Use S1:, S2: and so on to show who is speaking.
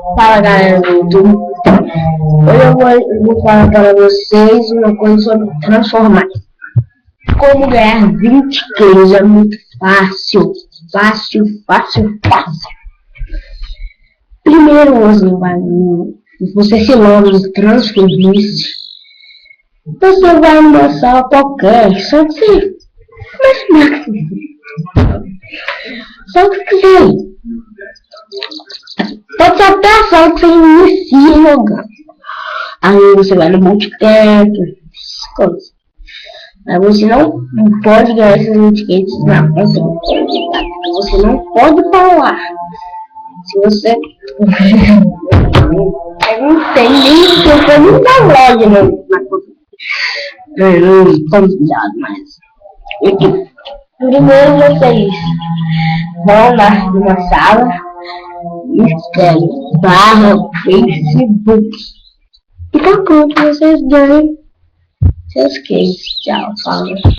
S1: Fala galera do YouTube, hoje eu vou falar para vocês uma coisa sobre transformar. Como ganhar 20 quilos é muito fácil. Primeiro você se lembra do transformice. Você vai numa sala qualquer, só que você pode ser até a sala que você inicia jogando. Aí você vai no multiplayer, essas coisas. Mas você não pode ganhar esses multiplays na conta. Você não pode falar. Se você não tem nem se você não dá loja na conta. Não convidado, mas primeiro vocês vão numa sala e escrevem /Facebook e tá pronto, vocês ganham seus cases. Tchau, falou.